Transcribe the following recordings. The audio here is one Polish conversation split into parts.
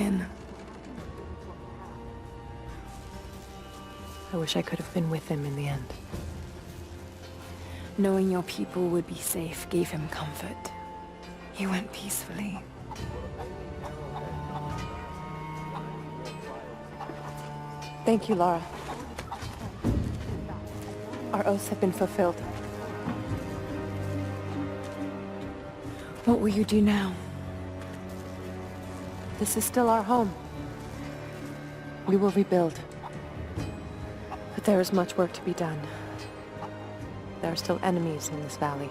again. I wish I could have been with him in the end. Knowing your people would be safe gave him comfort. He went peacefully. Thank you, Lara. Our oaths have been fulfilled. What will you do now? This is still our home. We will rebuild. But there is much work to be done. There are still enemies in this valley.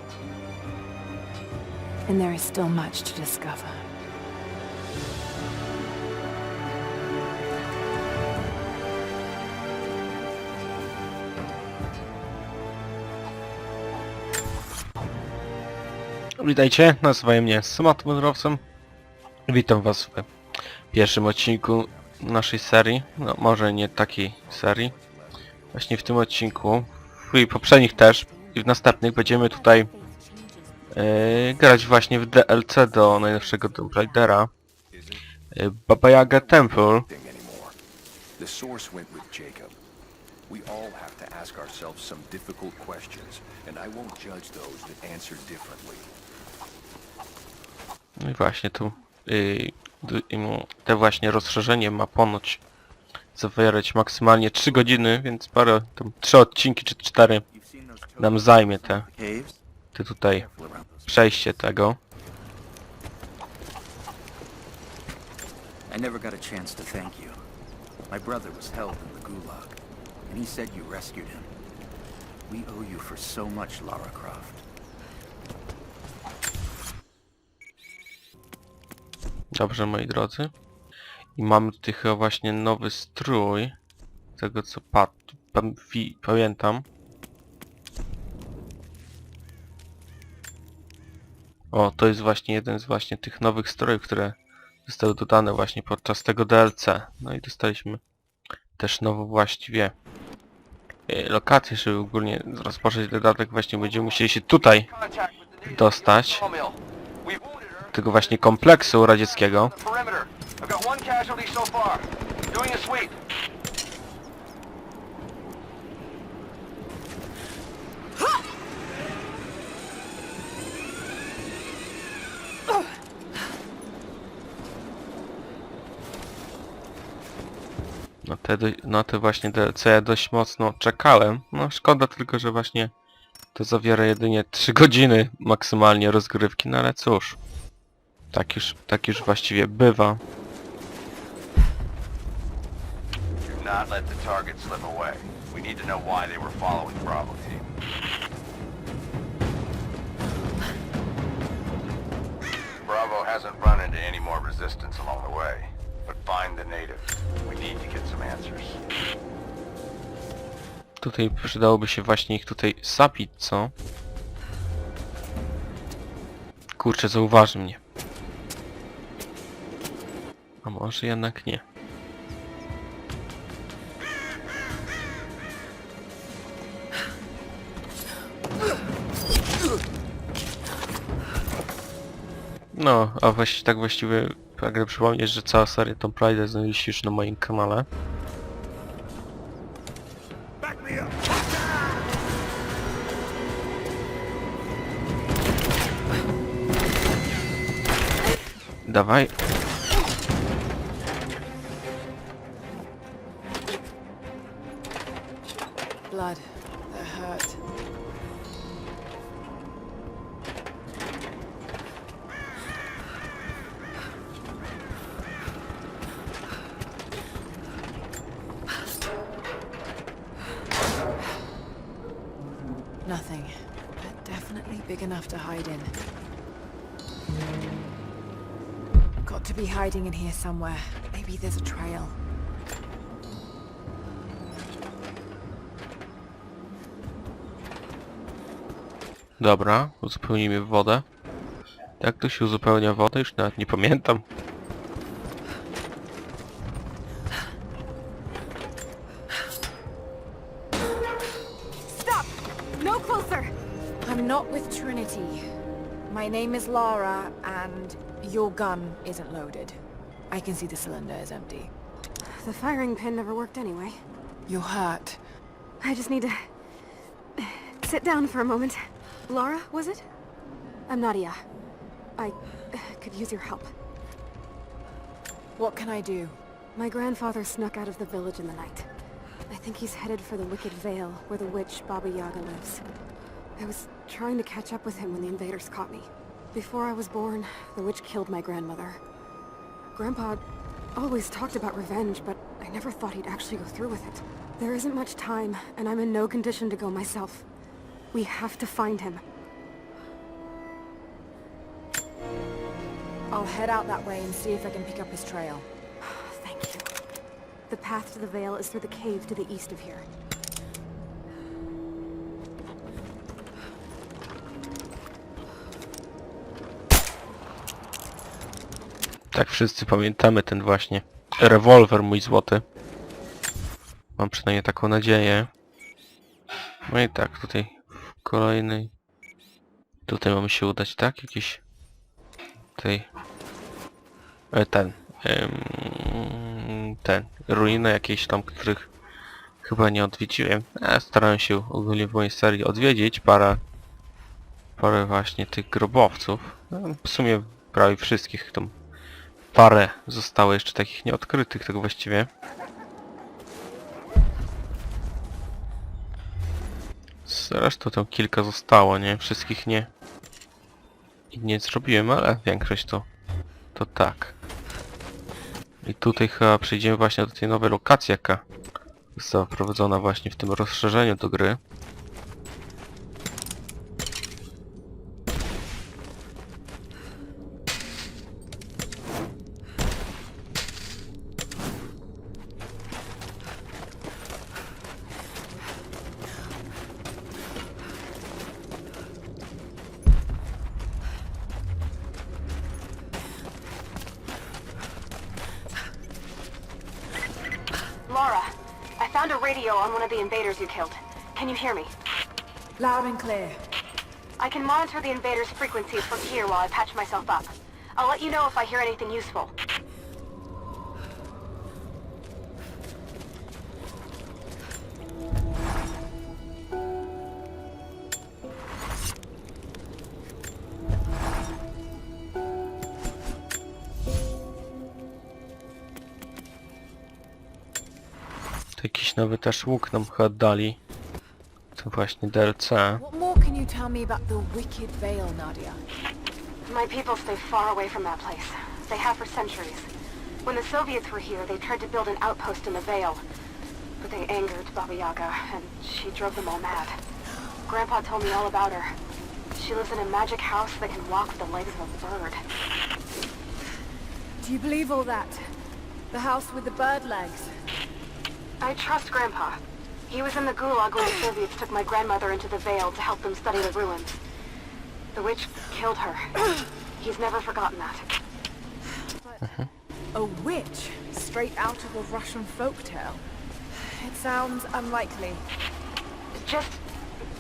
And there is still much to discover. Witajcie, nazywam mnie samotnym wędrowcem. Witam was w pierwszym odcinku naszej serii. No może nie takiej serii. Właśnie w tym odcinku, i poprzednich też, i w następnych będziemy tutaj grać właśnie w DLC do najnowszego Tomb Raidera. Jaga Temple. The source went with Jacob. We all have to ask ourselves some difficult questions, and I won't judge those that answer differently. No i właśnie tu te właśnie rozszerzenie ma ponoć zawierać maksymalnie 3 godziny, więc parę, tam 3 odcinki czy 4 nam zajmie te tutaj przejście tego. I never got a chance to thank you. My brother was held in the gulag, and he said you rescued him. We owe you for so much, Lara Croft. Dobrze, moi drodzy. I mamy tutaj chyba właśnie nowy strój. Z tego co pamiętam. O, to jest właśnie jeden z właśnie tych nowych strojów, które zostały dodane właśnie podczas tego DLC. No i dostaliśmy też nową właściwie lokację, żeby ogólnie rozpocząć dodatek. Właśnie będziemy musieli się tutaj dostać. Tego właśnie kompleksu radzieckiego. Na te właśnie DLC ja dość mocno czekałem. No szkoda tylko, że właśnie to zawiera jedynie 3 godziny maksymalnie rozgrywki, no ale cóż. Tak już właściwie bywa. Do not let the target slip away. We need to know why they were following Bravo team. Bravo hasn't run into any more resistance along the way, but find the natives. We need to get some answers. Tutaj przydałoby się właśnie ich tutaj zabić, co? Kurczę, zauważy mnie. A może jednak nie. No, a właśnie tak właściwie pragnę przypomnieć, że cała seria Tomb Raider znajdziecie już na moim kanale. Dawaj. Blood. That hurt. Nothing. But definitely big enough to hide in. Got to be hiding in here somewhere. Maybe there's a trail. Dobra, uzupełnijmy wodę. Jak to się uzupełnia wodę? Już nawet nie pamiętam. Stop! No closer! I'm not with Trinity. My name is Lara, and your gun isn't loaded. I can see the cylinder is empty. The firing pin never worked anyway. You're hurt. I just need to sit down for a moment. Laura, was it? I'm Nadia. I could use your help. What can I do? My grandfather snuck out of the village in the night. I think he's headed for the Wicked Vale, where the witch Baba Yaga lives. I was trying to catch up with him when the invaders caught me. Before I was born, the witch killed my grandmother. Grandpa always talked about revenge, but I never thought he'd actually go through with it. There isn't much time, and I'm in no condition to go myself. We have to find him. I'll head out that way and see if I can pick up his trail. Thank you. The path to the Vale is through the cave to the east of here. Tak, wszyscy pamiętamy ten właśnie rewolwer mój złoty. Mam przynajmniej taką nadzieję. No i tak, tutaj w kolejnej... Tutaj mamy się udać, tak? Jakiś... Tutaj... Ten... Ruiny jakieś tam, których chyba nie odwiedziłem. Starałem się ogólnie w mojej serii odwiedzić parę właśnie tych grobowców. No, w sumie prawie wszystkich tam parę zostało jeszcze takich nieodkrytych, tak właściwie. Zresztą tam kilka zostało, nie? Wszystkich nie zrobiłem, ale większość to tak. I tutaj chyba przejdziemy właśnie do tej nowej lokacji, jaka została wprowadzona właśnie w tym rozszerzeniu do gry. Laura, I found a radio on one of the invaders you killed. Can you hear me? Loud and clear. I can monitor the invaders' frequencies from here while I patch myself up. I'll let you know if I hear anything useful. Jakiś nowy też łuk nam chyba dali. To właśnie DLC. What more can you tell me about the Wicked Vale, Nadia? My people stay far away from that place. They have for centuries. When the Soviets were here, they tried to build an outpost in the Vale. But they angered Baba Yaga, and she drove them all mad. Grandpa told me all about her. She lives in a magic house that can walk with the legs of a bird. Do you believe all that? The house with the bird legs? I trust Grandpa. He was in the Gulag when the Soviets took my grandmother into the Vale to help them study the ruins. The witch killed her. He's never forgotten that. A witch? Straight out of a Russian folktale? It sounds unlikely. Just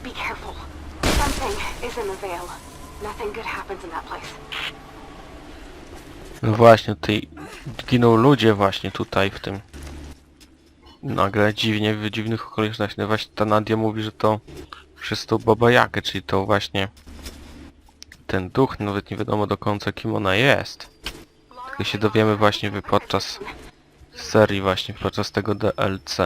be careful. Something is in the Vale. Nothing good happens in that place. No właśnie, tutaj giną ludzie właśnie tutaj w tym. Nagle dziwnie, w dziwnych okolicznościach. No właśnie ta Nadia mówi, że to przez tą Baba Jagę, czyli to właśnie ten duch, nawet nie wiadomo do końca kim ona jest. Tylko się dowiemy właśnie podczas serii, właśnie podczas tego DLC.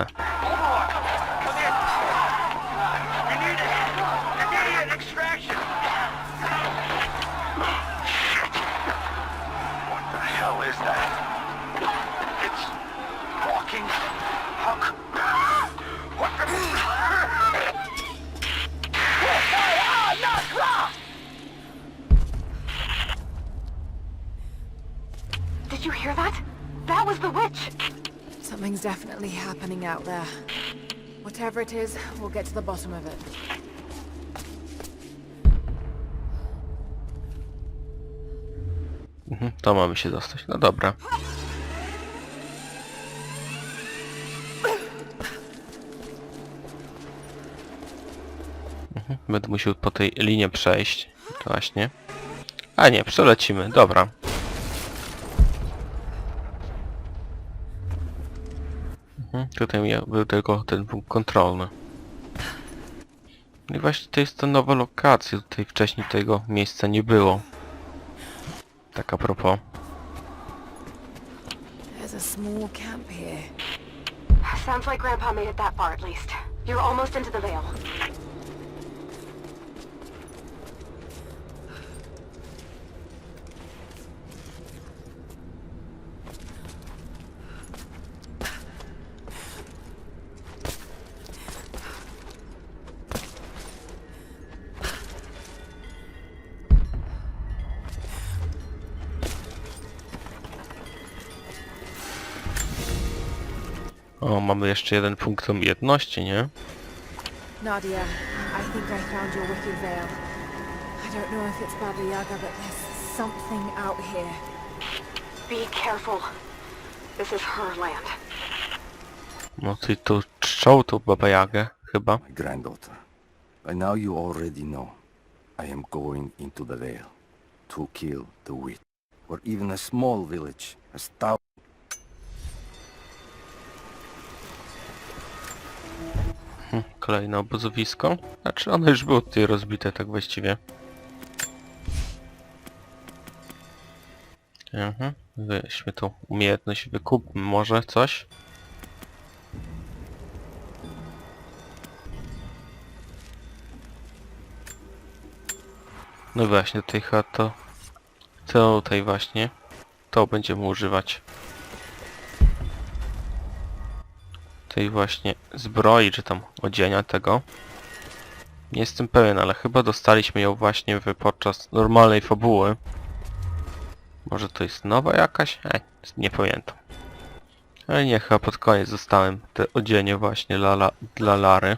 Did you hear that? That was the witch! Something's definitely happening out there. Whatever it is, we'll get to the bottom of it. To mamy się dostać. No dobra. Będę musiał po tej linie przejść. Właśnie. A nie, przelecimy. Dobra. Tutaj był tylko ten punkt kontrolny. I właśnie to jest ta nowa lokacja. Tutaj wcześniej tego miejsca nie było. Tak a propos. There's a small camp here. Sounds like Grandpa made it that far at least. You're almost into the Vale. O, mamy jeszcze jeden punkt umiejętności, nie? Nadia, I think I found your wicked veil. I don't know if it's Baba Yaga, but there's something out here. Be careful. This is her land. No ty tu czczą tu Baba Jagę, chyba. My granddaughter. By now you already know. I am going into the Vale to kill the witch. Or even a small village has thousands. Kolejne obozowisko. Znaczy one już było tutaj rozbite tak właściwie. Weźmy tą umiejętność, wykupmy może coś. No właśnie, tutaj chyba to tutaj właśnie to będziemy używać. Tej właśnie zbroi, czy tam odzienia tego. Nie jestem pewien, ale chyba dostaliśmy ją właśnie podczas normalnej fabuły. Może to jest nowa jakaś? Nie pamiętam. Ale nie, chyba pod koniec dostałem te odzienie właśnie dla Lary.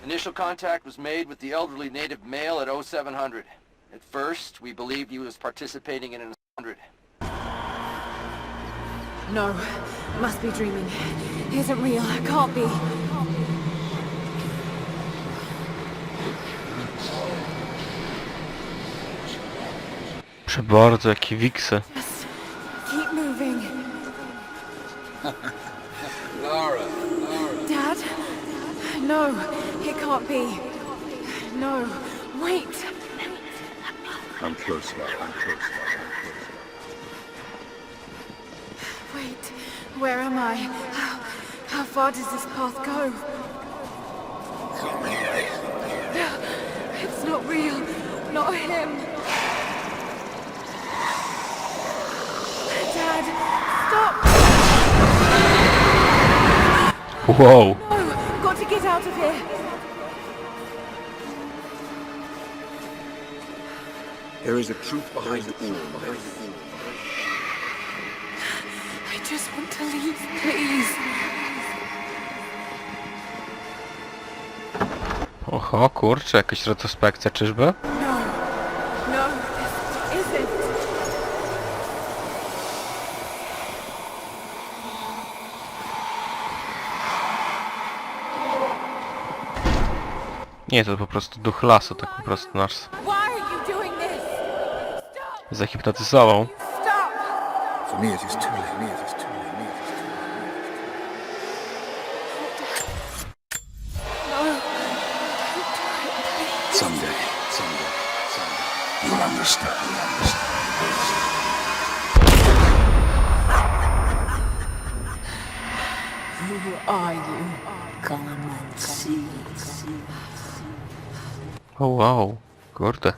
Initial contact was made with the elderly native male at 0700. At first, we believed he was participating in an 100. No, must be dreaming. Isn't real, can't be. Przebardzo, jakie wiksy. Just keep moving. Lara. Dad? No, it can't be. No, wait. I'm close now. I'm close now. Wait, where am I? How far does this path go? It's not real. Not him. Dad, stop! Wow. No, got to get out of here. There is a truth behind it all. I just want to leave, please. Oho, kurczę, jakaś retrospekcja, czyżby? No, this isn't. Nie, to po prostu duch lasu, tak po prostu nas Why are you doing this? Stop! zahipnotyzował. Stop! For me it is too late. Me it is too late. Me it is too No. late. Someday. You'll understand. Who are you? Come and see. O wow, kurde.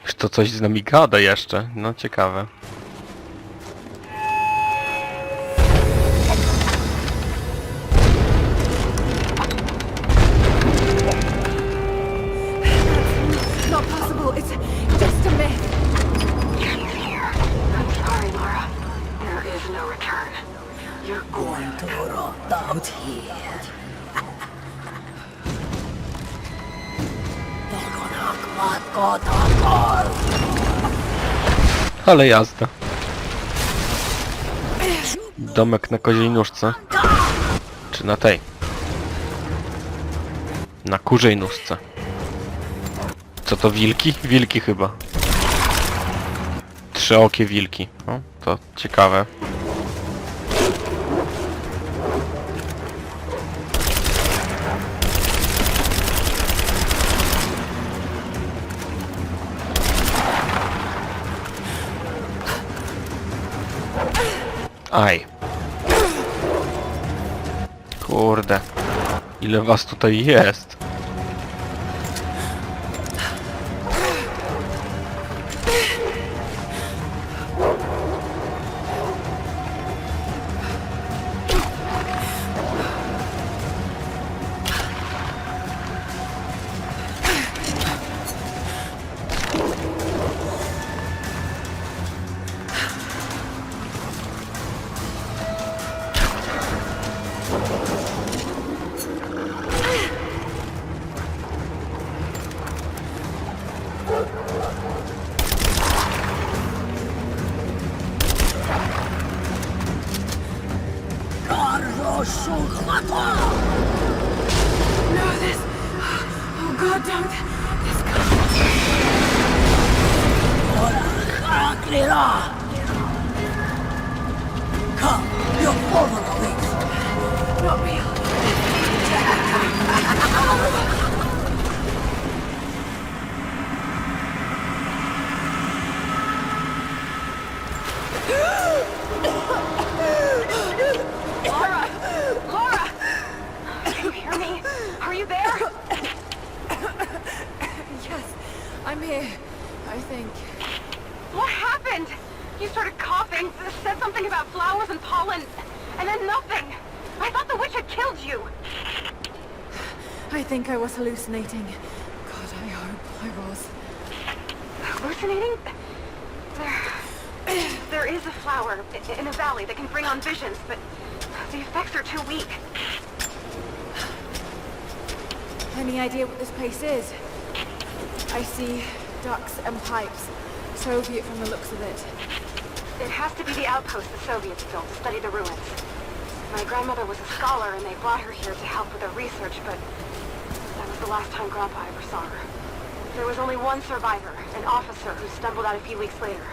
Już to coś z nami gada jeszcze, no ciekawe. Not possible. It's just a myth. I'm sorry, Lara. There is no return. You're Going to rot out here. Ale jazda. Domek na koziej nóżce. Czy na tej? Na kurzej nóżce. Co to, wilki? Wilki chyba. Trzyokie wilki. No, to ciekawe. Aj. Kurde. Ile was tutaj jest? No, this... Oh God, don't... This can't... Come, your father awaits. Not real. Laura! Laura! Can you hear me? Are you there? Yes, I'm here, I think. What happened? You started coughing, said something about flowers and pollen, and then nothing. I thought the witch had killed you. I think I was hallucinating. God, I hope I was. Hallucinating? There is a flower in a valley that can bring on visions, but the effects are too weak. Any idea what this place is? I see ducks and pipes. Soviet from the looks of it. It has to be the outpost the Soviets built to study the ruins. My grandmother was a scholar and they brought her here to help with her research, but that was the last time Grandpa ever saw her. There was only one survivor, an officer who stumbled out a few weeks later.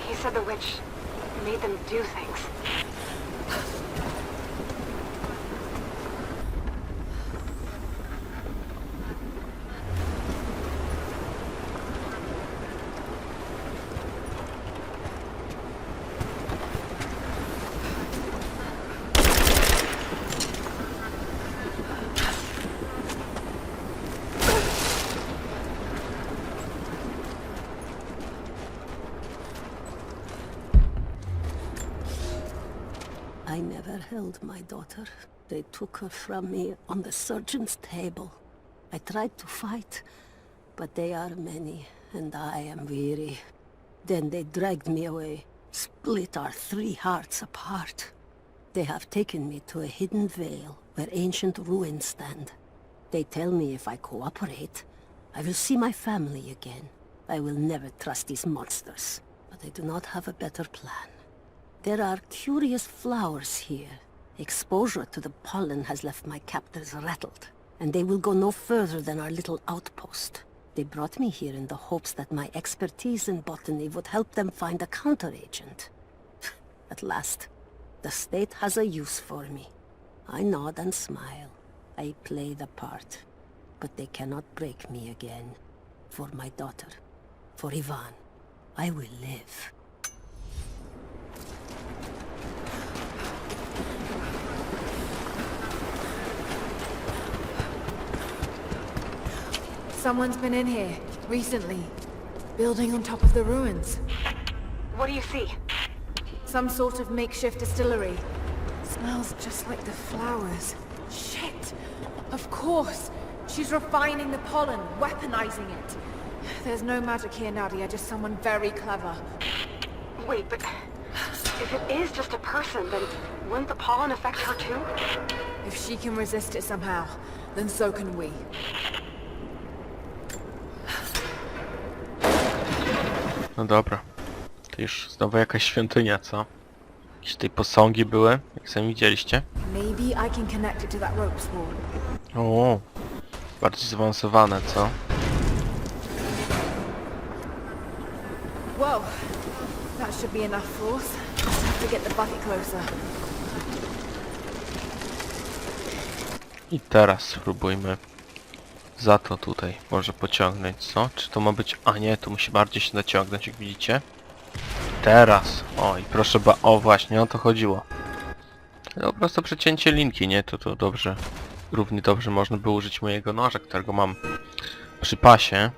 He said the witch made them do things. I never held my daughter. They took her from me on the surgeon's table. I tried to fight, but they are many, and I am weary. Then they dragged me away, split our 3 hearts apart. They have taken me to a hidden vale where ancient ruins stand. They tell me if I cooperate, I will see my family again. I will never trust these monsters, but I do not have a better plan. There are curious flowers here. Exposure to the pollen has left my captors rattled, and they will go no further than our little outpost. They brought me here in the hopes that my expertise in botany would help them find a counteragent. At last, the state has a use for me. I nod and smile. I play the part. But they cannot break me again. For my daughter, for Ivan, I will live. Someone's been in here, recently. Building on top of the ruins. What do you see? Some sort of makeshift distillery. Smells just like the flowers. Shit! Of course! She's refining the pollen, weaponizing it. There's no magic here, Nadia, just someone very clever. Wait, but if it is just a person, then wouldn't the pollen affect her too? If she can resist it somehow, then so can we. No dobra. To już znowu jakaś świątynia, co? Jakieś tutaj posągi były, jak sami widzieliście. Maybe I can connect it to that rope spool. O, bardziej zaawansowane, co? Whoa, that should be enough force. Just have to get the bucket closer. I teraz spróbujmy za to tutaj może pociągnąć, co? Czy to ma być... A nie, to musi bardziej się naciągnąć, jak widzicie. Teraz. O, i proszę o, właśnie, o to chodziło. No, po prostu przecięcie linki, nie? To dobrze. Równie dobrze można by użyć mojego noża, którego mam przy pasie.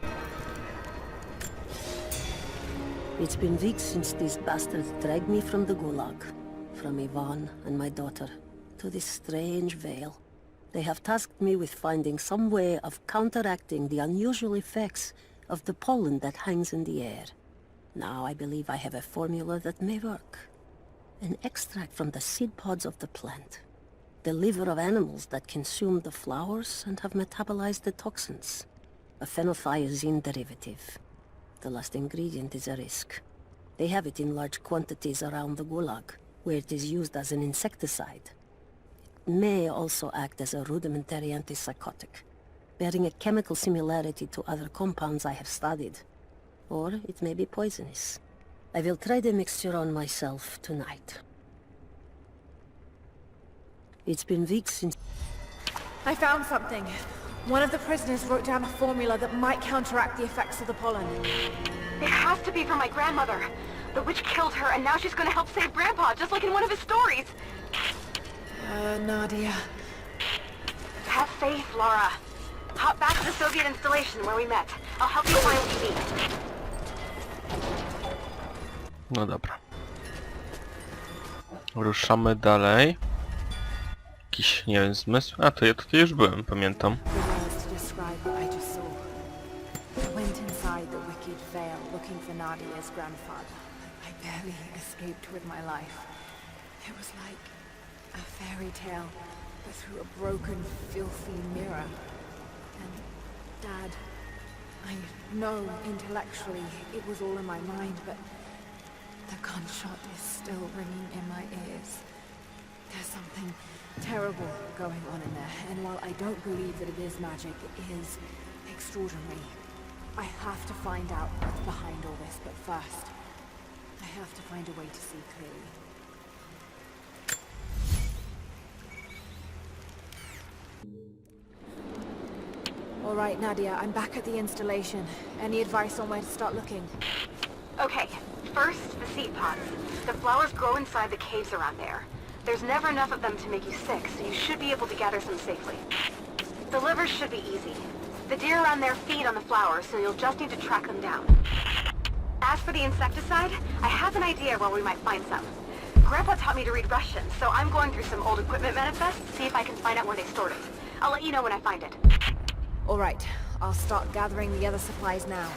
It's been weeks since these bastards dragged me from the gulag, from Ivan and my daughter, to this strange veil. They have tasked me with finding some way of counteracting the unusual effects of the pollen that hangs in the air. Now I believe I have a formula that may work. An extract from the seed pods of the plant. The liver of animals that consumed the flowers and have metabolized the toxins. A phenothiazine derivative. The last ingredient is a risk. They have it in large quantities around the gulag, where it is used as an insecticide. It may also act as a rudimentary antipsychotic, bearing a chemical similarity to other compounds I have studied. Or it may be poisonous. I will try the mixture on myself tonight. It's been weeks since... I found something. One of the prisoners wrote down a formula that might counteract the effects of the pollen. It has to be from my grandmother. The witch killed her, and now she's gonna help save Grandpa, just like in one of his stories. Nadia. Have faith, Laura. Hop back to the Soviet installation where we met. I'll help you find what you need. No dobra. Ruszamy dalej. Jakiś, nie wiem, zmysł. A, to ja tutaj już byłem, pamiętam. The words to describe what I just saw. I went inside the wicked veil looking for Nadia's grandfather. I barely escaped with my life. It was like a fairy tale, but through a broken, filthy mirror. And Dad, I know intellectually it was all in my mind, but the gunshot is still ringing in my ears. There's something terrible going on in there, and while I don't believe that it is magic, it is extraordinary. I have to find out what's behind all this, but first, I have to find a way to see clearly. All right, Nadia, I'm back at the installation. Any advice on where to start looking? Okay, first, the seed pods. The flowers grow inside the caves around there. There's never enough of them to make you sick, so you should be able to gather some safely. The livers should be easy. The deer around there feed on the flowers, so you'll just need to track them down. As for the insecticide, I have an idea where we might find some. Grandpa taught me to read Russian, so I'm going through some old equipment manifests to see if I can find out where they stored it. I'll let you know when I find it. All right, I'll start gathering the other supplies now.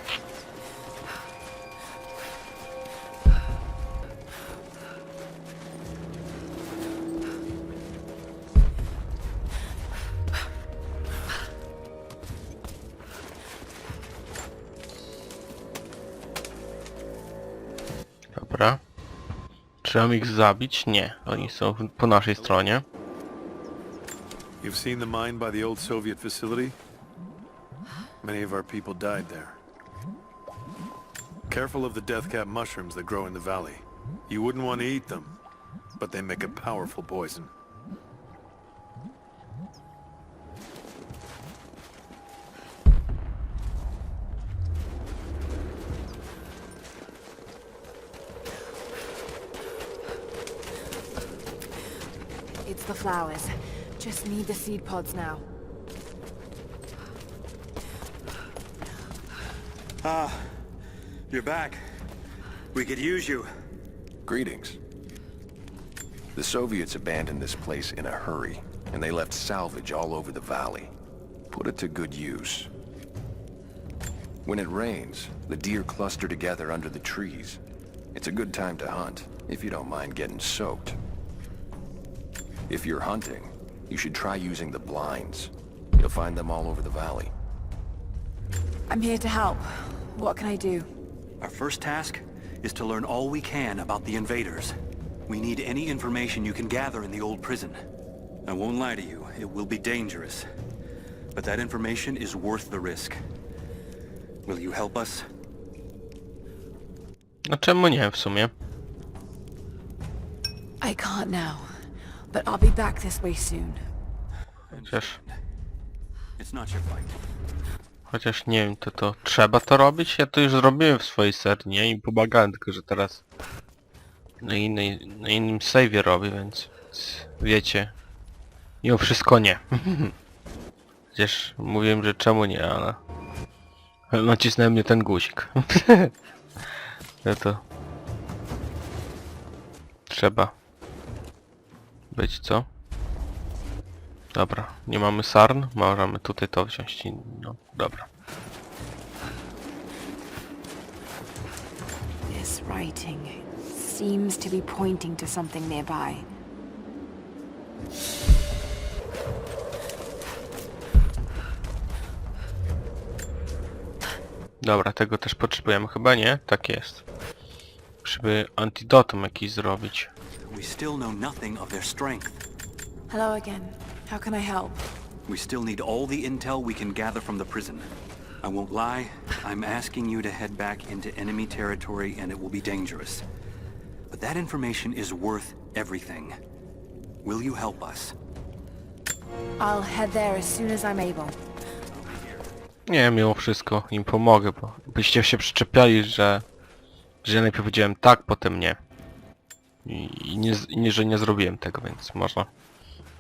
Dobra. Czy mam ich zabić? Nie. Oni są po naszej stronie. You've seen the mine by the old Soviet facility? Many of our people died there. Careful of the death cap mushrooms that grow in the valley. You wouldn't want to eat them, but they make a powerful poison. It's the flowers. Just need the seed pods now. Ah, you're back. We could use you. Greetings. The Soviets abandoned this place in a hurry, and they left salvage all over the valley. Put it to good use. When it rains, the deer cluster together under the trees. It's a good time to hunt, if you don't mind getting soaked. If you're hunting, you should try using the blinds. You'll find them all over the valley. I'm here to help. What can I do? Our first task is to learn all we can about the invaders. We need any information you can gather in the old prison. I won't lie to you, it will be dangerous. But that information is worth the risk. Will you help us? No czemu nie w sumie? I can't now, but I'll be back this way soon. Chociaż nie wiem, to trzeba to robić? Ja to już zrobiłem w swojej serii, nie? I pomagałem, tylko że teraz na innym save'ie robię, więc wiecie. Mimo wszystko nie. Chociaż mówiłem, że czemu nie, ale nacisnąłem mnie ten guzik. To trzeba być, co? Dobra, nie mamy sarn, możemy tutaj to wziąć i no, dobra. This writing seems to be pointing to something nearby. Dobra, tego też potrzebujemy chyba, nie? Tak jest. Żeby antidotum jakiś zrobić. We still know nothing of their strength. Hello again. How can I help? We still need all the intel we can gather from the prison. I won't lie, I'm asking you to head back into enemy territory and it will be dangerous. But that information is worth everything. Will you help us? I'll head there as soon as I'm able. Nie, mimo wszystko im pomogę, bo byście się przyczepiali, że ja najpierw powiedziałem tak, potem nie. I nie, że nie zrobiłem tego, więc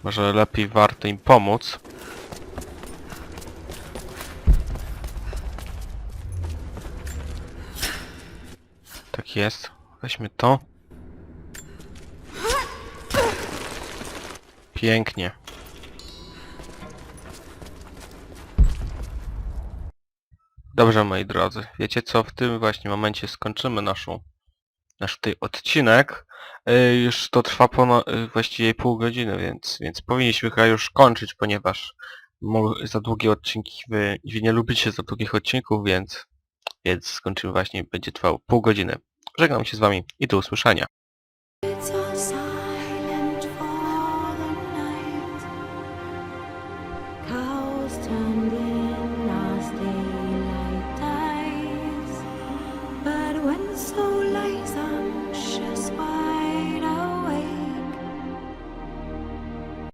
może lepiej warto im pomóc. Tak jest. Weźmy to. Pięknie. Dobrze, moi drodzy. Wiecie co? W tym właśnie momencie skończymy nasz tutaj odcinek. Już to trwa właściwie pół godziny, więc powinniśmy chyba już kończyć, ponieważ za długie odcinki, wy nie lubicie za długich odcinków, więc skończymy właśnie, będzie trwało pół godziny. Żegnam się z wami i do usłyszenia.